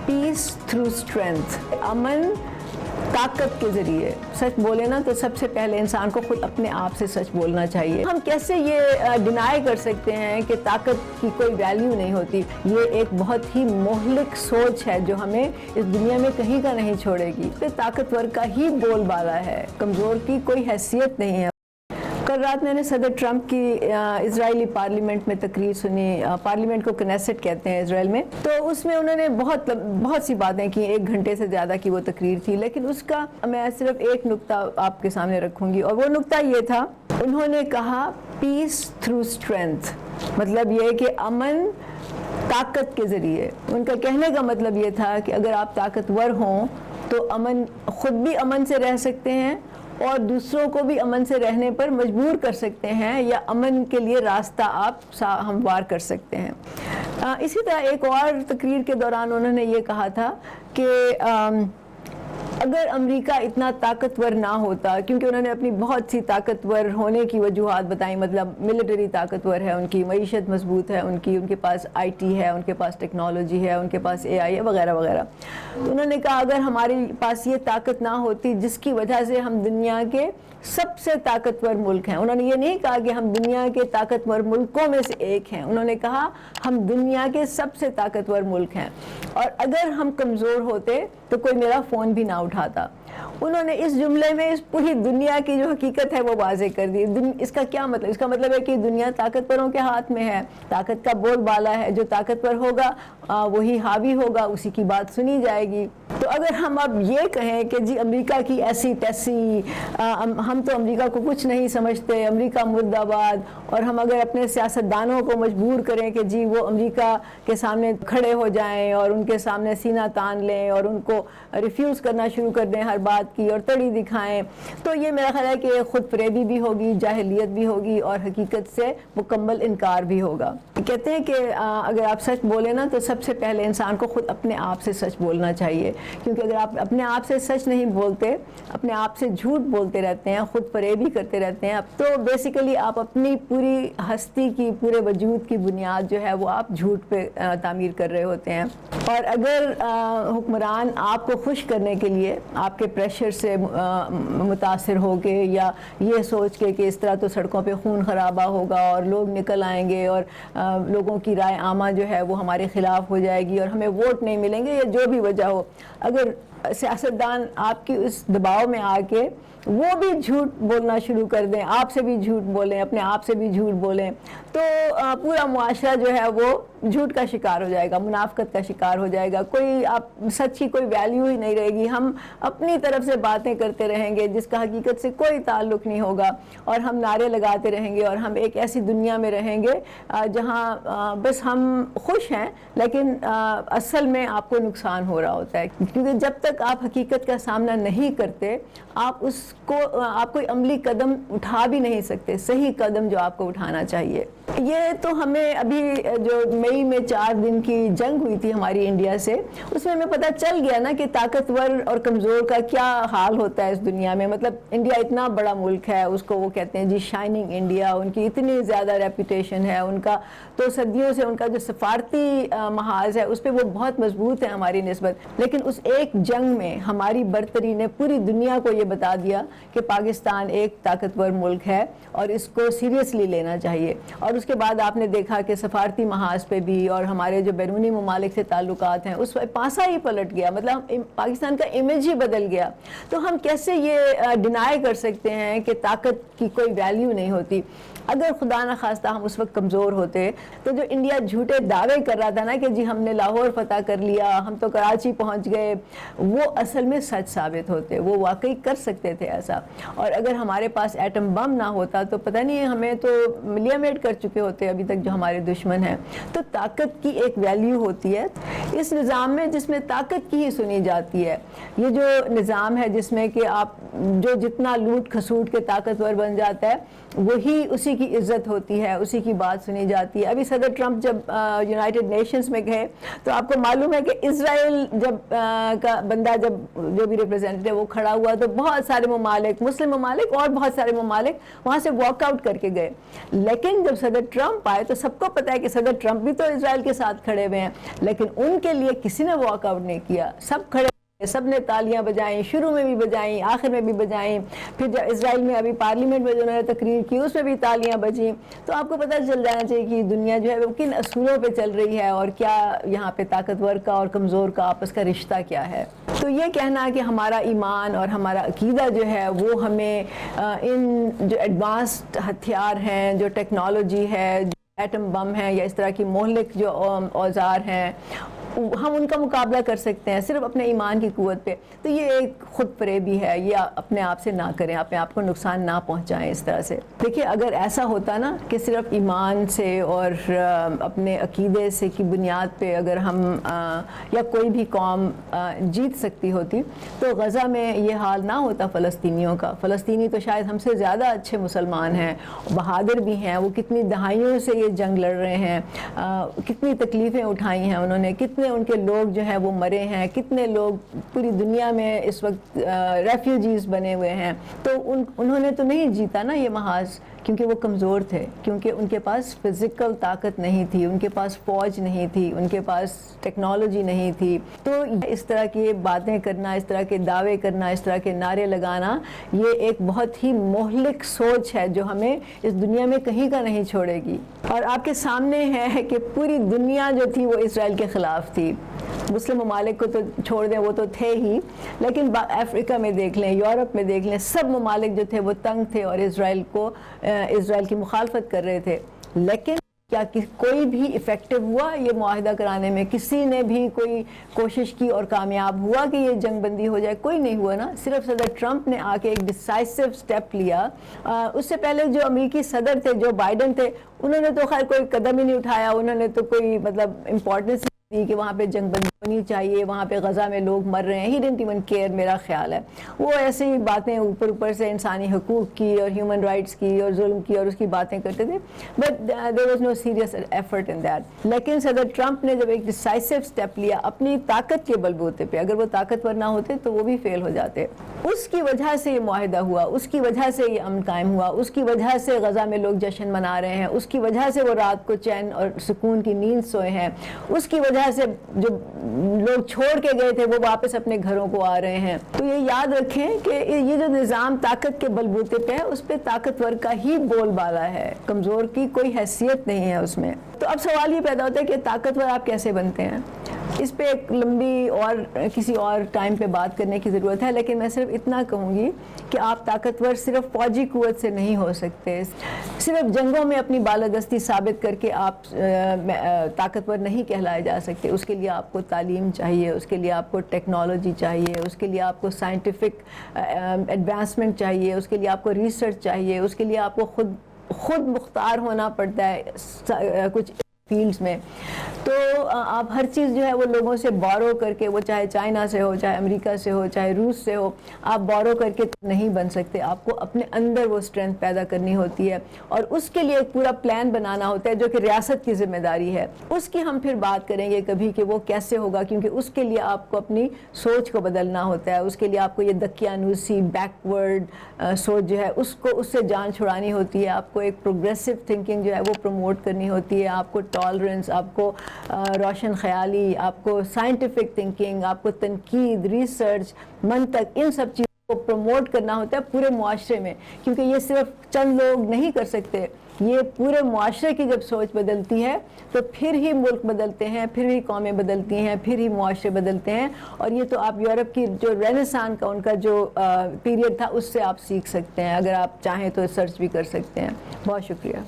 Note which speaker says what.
Speaker 1: Piece through strength, अमन ताकत के ज़रिए। सच बोले ना तो सबसे पहले इंसान को खुद अपने आप से सच बोलना चाहिए। हम कैसे ये डिनाई कर सकते हैं कि ताकत की कोई वैल्यू नहीं होती। ये एक बहुत ही मोहलिक सोच है जो हमें इस दुनिया में कहीं का नहीं छोड़ेगी। तो ताकतवर का ही बोलबाला है, कमज़ोर की कोई हैसियत नहीं है। कल रात मैंने सदर ट्रंप की इजरायली पार्लियामेंट में तकरीर सुनी। पार्लियामेंट को कनेसेट कहते हैं इजराइल में। तो उसमें उन्होंने बहुत सी बातें की, 1 घंटे से ज़्यादा की वो तकरीर थी। लेकिन उसका मैं सिर्फ एक नुक्ता आपके सामने रखूँगी, और वो नुक्ता ये था, उन्होंने कहा पीस थ्रू स्ट्रेंथ, मतलब ये कि अमन ताकत के ज़रिए। उनका कहने का मतलब ये था कि अगर आप ताकतवर हों तो अमन, खुद भी अमन से रह सकते हैं और दूसरों को भी अमन से रहने पर मजबूर कर सकते हैं, या अमन के लिए रास्ता आप हमवार कर सकते हैं। इसी तरह एक और तकरीर के दौरान उन्होंने ये कहा था कि अगर अमेरिका इतना ताकतवर ना होता, क्योंकि उन्होंने अपनी बहुत सी ताकतवर होने की वजूहात बताई, मतलब मिलिट्री ताकतवर है उनकी, मईशत मजबूत है उनके पास आईटी है, उनके पास टेक्नोलॉजी है, उनके पास एआई है, वगैरह वगैरह। तो उन्होंने कहा अगर हमारे पास ये ताकत ना होती जिसकी वजह से हम दुनिया के सबसे ताकतवर मुल्क हैं, उन्होंने ये नहीं कहा कि हम दुनिया के ताकतवर मुल्कों में से एक हैं, उन्होंने कहा हम दुनिया के सबसे ताकतवर मुल्क हैं, और अगर हम कमज़ोर होते तो कोई मेरा फ़ोन भी ना उठाता। उन्होंने इस जुमले में इस पूरी दुनिया की जो हकीकत है वो वाज़ेह कर दी। इसका क्या मतलब? इसका मतलब है कि दुनिया ताकतवरों के हाथ में है, ताकत का बोलबाला है, जो ताकतवर होगा वही हावी होगा, उसी की बात सुनी जाएगी। तो अगर हम अब ये कहें कि जी अमेरिका की ऐसी तैसी, हम तो अमेरिका को कुछ नहीं समझते, अमेरिका मुर्दाबाद, और हम अगर अपने सियासतदानों को मजबूर करें कि जी वो अमेरिका के सामने खड़े हो जाएं और उनके सामने सीना तान लें और उनको रिफ्यूज़ करना शुरू कर दें हर बात की और तड़ी दिखाएं, तो ये मेरा ख्याल है कि खुद फरेबी भी होगी, जाहिलियत भी होगी, और हकीकत से मुकम्मल इनकार भी होगा। कहते हैं कि अगर आप सच बोले ना तो सबसे पहले इंसान को खुद अपने आप से सच बोलना चाहिए, क्योंकि अगर आप अपने आप से सच नहीं बोलते, अपने आप से झूठ बोलते रहते हैं, खुद फरेबी करते रहते हैं, तो बेसिकली आप अपनी पूरी हस्ती की, पूरे वजूद की बुनियाद जो है वो आप झूठ पे तामीर कर रहे होते हैं। और अगर हुक्मरान आपको खुश करने के लिए आपके प्रेशर से मुतासिर हो के, या ये सोच के कि इस तरह तो सड़कों पे खून खराबा होगा और लोग निकल आएंगे और लोगों की राय आमा जो है वो हमारे खिलाफ हो जाएगी और हमें वोट नहीं मिलेंगे, या जो भी वजह हो, अगर सियासतदान आपकी उस दबाव में आके वो भी झूठ बोलना शुरू कर दें, आपसे भी झूठ बोलें, अपने आप से भी झूठ बोलें, तो पूरा मुआशरा जो है वो झूठ का शिकार हो जाएगा, मुनाफकत का शिकार हो जाएगा। कोई आप सच की कोई वैल्यू ही नहीं रहेगी। हम अपनी तरफ से बातें करते रहेंगे जिसका हकीकत से कोई ताल्लुक नहीं होगा, और हम नारे लगाते रहेंगे, और हम एक ऐसी दुनिया में रहेंगे जहाँ बस हम खुश हैं, लेकिन असल में आपको नुकसान हो रहा होता है, क्योंकि जब तक आप हकीकत का सामना नहीं करते आप कोई अमली कदम उठा भी नहीं सकते, सही कदम जो आपको उठाना चाहिए। ये तो हमें अभी जो मई में 4 दिन की जंग हुई थी हमारी इंडिया से, उसमें हमें पता चल गया ना कि ताकतवर और कमज़ोर का क्या हाल होता है इस दुनिया में। मतलब इंडिया इतना बड़ा मुल्क है, उसको वो कहते हैं जी शाइनिंग इंडिया, उनकी इतनी ज़्यादा रेपुटेशन है, उनका तो सदियों से उनका जो सफारती महाज है उस पर वो बहुत मजबूत है हमारी निस्बत। लेकिन उस एक जंग में हमारी बरतरी ने पूरी दुनिया को ये बता दिया कि पाकिस्तान एक ताकतवर मुल्क है और इसको सीरियसली लेना चाहिए। और उसके बाद आपने देखा कि सफारती महाज पे भी और हमारे जो बैरूनी ममालिक से ताल्लुकात हैं उस पर पासा ही पलट गया, मतलब पाकिस्तान का इमेज ही बदल गया। तो हम कैसे ये डिनाई कर सकते हैं कि ताकत की कोई वैल्यू नहीं होती। अगर खुदा न खास्ता हम उस वक्त कमज़ोर होते तो जो इंडिया झूठे दावे कर रहा था ना कि जी हमने लाहौर फतह कर लिया, हम तो कराची पहुंच गए, वो असल में सच साबित होते, वो वाकई कर सकते थे ऐसा। और अगर हमारे पास एटम बम ना होता तो पता नहीं हमें तो मिलियमेट कर चुके होते अभी तक जो हमारे दुश्मन हैं। तो ताकत की एक वैल्यू होती है इस निज़ाम में जिसमें ताकत की ही सुनी जाती है। ये जो निज़ाम है जिसमें कि आप जो जितना लूट खसूट के ताकतवर बन जाता है वही उसी की इज्जत होती है, उसी की बात सुनी जाती है। अभी सदर ट्रंप जब यूनाइटेड नेशंस में गए तो आपको मालूम है कि इजराइल जब का बंदा जब जो भी रिप्रेजेंटेटिव वो खड़ा हुआ तो बहुत सारे ممالک، مسلم ممالک اور بہت سارے ممالک وہاں سے واک آؤٹ کر کے گئے. لیکن جب صدر ٹرمپ آئے تو سب کو پتا ہے کہ صدر ٹرمپ بھی تو اسرائیل کے ساتھ کھڑے ہوئے ہیں، لیکن ان کے لیے کسی نے واک آؤٹ نہیں کیا. سب کھڑے، سب نے تالیاں بجائیں، شروع میں بھی بجائیں، آخر میں بھی بجائیں. پھر جب اسرائیل میں ابھی پارلیمنٹ میں جو انہوں نے تقریر کی اس میں بھی تالیاں بجیں. تو آپ کو پتہ چل جانا چاہیے کہ دنیا جو ہے وہ کن اصولوں پہ چل رہی ہے اور کیا یہاں پہ طاقتور کا اور کمزور کا آپس کا رشتہ کیا ہے. تو یہ کہنا کہ ہمارا ایمان اور ہمارا عقیدہ جو ہے وہ ہمیں ان جو ایڈوانسڈ ہتھیار ہیں، جو ٹیکنالوجی ہے، جو ایٹم بم ہے یا اس طرح کی مہلک جو اوزار ہیں، ہم ان کا مقابلہ کر سکتے ہیں صرف اپنے ایمان کی قوت پہ، تو یہ ایک خود فریبی ہے. یہ اپنے آپ سے نہ کریں، اپنے آپ کو نقصان نہ پہنچائیں اس طرح سے. دیکھیے اگر ایسا ہوتا نا کہ صرف ایمان سے اور اپنے عقیدے سے کی بنیاد پہ اگر ہم یا کوئی بھی قوم جیت سکتی ہوتی تو غزہ میں یہ حال نہ ہوتا فلسطینیوں کا. فلسطینی تو شاید ہم سے زیادہ اچھے مسلمان ہیں، بہادر بھی ہیں، وہ کتنی دہائیوں سے یہ جنگ لڑ رہے ہیں، کتنی تکلیفیں اٹھائی ہیں انہوں نے، کتنے ان کے لوگ جو ہیں وہ مرے ہیں، کتنے لوگ پوری دنیا میں اس وقت ریفیوجیز بنے ہوئے ہیں. تو انہوں نے تو نہیں جیتا نا یہ محاذ، کیونکہ وہ کمزور تھے، کیونکہ ان کے پاس فزیکل طاقت نہیں تھی، ان کے پاس فوج نہیں تھی، ان کے پاس ٹیکنالوجی نہیں تھی. تو اس طرح کی باتیں کرنا، اس طرح کے دعوے کرنا، اس طرح کے نعرے لگانا، یہ ایک بہت ہی مہلک سوچ ہے جو ہمیں اس دنیا میں کہیں کا نہیں چھوڑے گی. اور آپ کے سامنے ہے کہ پوری دنیا جو تھی وہ اسرائیل کے خلاف تھی. مسلم ممالک کو تو چھوڑ دیں، وہ تو تھے ہی، لیکن افریقہ میں دیکھ لیں، یورپ میں دیکھ لیں، سب ممالک جو تھے وہ تنگ تھے اور اسرائیل کی مخالفت کر رہے تھے. لیکن کیا کوئی بھی ایفیکٹو ہوا یہ معاہدہ کرانے میں؟ کسی نے بھی کوئی کوشش کی اور کامیاب ہوا کہ یہ جنگ بندی ہو جائے؟ کوئی نہیں ہوا نا. صرف صدر ٹرمپ نے آ کے ایک ڈیسائسو سٹیپ لیا. اس سے پہلے جو امریکی صدر تھے، جو بائیڈن تھے، انہوں نے تو خیر کوئی قدم ہی نہیں اٹھایا. انہوں نے تو کوئی مطلب امپورٹنس دی کہ وہاں پہ جنگ بندی ہونی چاہیے، وہاں پہ غزہ میں لوگ مر رہے ہیں. ہی ڈنٹ ایون کیئر، میرا خیال ہے. وہ ایسے ہی باتیں اوپر سے انسانی حقوق کی اور ہیومن رائٹس کی اور ظلم کی اور اس کی باتیں کرتے تھے، but there was no serious effort in that. لیکن صدر ٹرمپ نے جب ایک ڈیسائسو اسٹیپ لیا اپنی طاقت کے بلبوتے پہ، اگر وہ طاقتور نہ ہوتے تو وہ بھی فیل ہو جاتے. اس کی وجہ سے یہ معاہدہ ہوا، اس کی وجہ سے یہ امن قائم ہوا، اس کی وجہ سے غزہ میں لوگ جشن منا رہے ہیں، اس کی وجہ سے وہ رات کو چین اور سکون کی نیند سوئے ہیں، اس کی وجہ سے جو لوگ چھوڑ کے گئے تھے وہ واپس اپنے گھروں کو آ رہے ہیں. تو یہ یاد رکھیں کہ یہ جو نظام طاقت کے بلبوتے پہ ہے اس پہ طاقتور کا ہی بول بالا ہے، کمزور کی کوئی حیثیت نہیں ہے اس میں. تو اب سوال یہ پیدا ہوتا ہے کہ طاقتور آپ کیسے بنتے ہیں؟ اس پہ ایک لمبی اور کسی اور ٹائم پہ بات کرنے کی ضرورت ہے، لیکن میں صرف اتنا کہوں گی کہ آپ طاقتور صرف فوجی قوت سے نہیں ہو سکتے، صرف جنگوں میں اپنی بالادستی ثابت کر کے آپ طاقتور نہیں کہلائے جا سکتے. اس کے لیے آپ کو تعلیم چاہیے، اس کے لیے آپ کو ٹیکنالوجی چاہیے، اس کے لیے آپ کو سائنٹیفک ایڈوانسمنٹ چاہیے، اس کے لیے آپ کو ریسرچ چاہیے، اس کے لیے آپ کو خود مختار ہونا پڑتا ہے کچھ فیلڈز میں. تو آپ ہر چیز جو ہے وہ لوگوں سے بورو کر کے، وہ چاہے چائنا سے ہو، چاہے امریکہ سے ہو، چاہے روس سے ہو، آپ بورو کر کے نہیں بن سکتے. آپ کو اپنے اندر وہ اسٹرینتھ پیدا کرنی ہوتی ہے اور اس کے لیے ایک پورا پلان بنانا ہوتا ہے جو کہ ریاست کی ذمہ داری ہے. اس کی ہم پھر بات کریں گے کبھی کہ وہ کیسے ہوگا، کیونکہ اس کے لیے آپ کو اپنی سوچ کو بدلنا ہوتا ہے. اس کے لیے آپ کو یہ دقیانوسی بیکورڈ سوچ جو ہے اس سے جان چھڑانی ہوتی ہے. آپ کو ایک پروگریسو تھنکنگ جو ہے وہ پروموٹ کرنی ہوتی ہے. آپ کو ٹالرنس، آپ کو روشن خیالی، آپ کو سائنٹیفک تھنکنگ، آپ کو تنقید، ریسرچ، منطق، ان سب چیزوں کو پروموٹ کرنا ہوتا ہے پورے معاشرے میں. کیونکہ یہ صرف چند لوگ نہیں کر سکتے، یہ پورے معاشرے کی جب سوچ بدلتی ہے تو پھر ہی ملک بدلتے ہیں، پھر ہی قومیں بدلتی ہیں، پھر ہی معاشرے بدلتے ہیں. اور یہ تو آپ یورپ کی جو رینیسان کا ان کا جو پیریڈ تھا اس سے آپ سیکھ سکتے ہیں. اگر آپ چاہیں تو سرچ بھی کر سکتے ہیں. بہت شکریہ.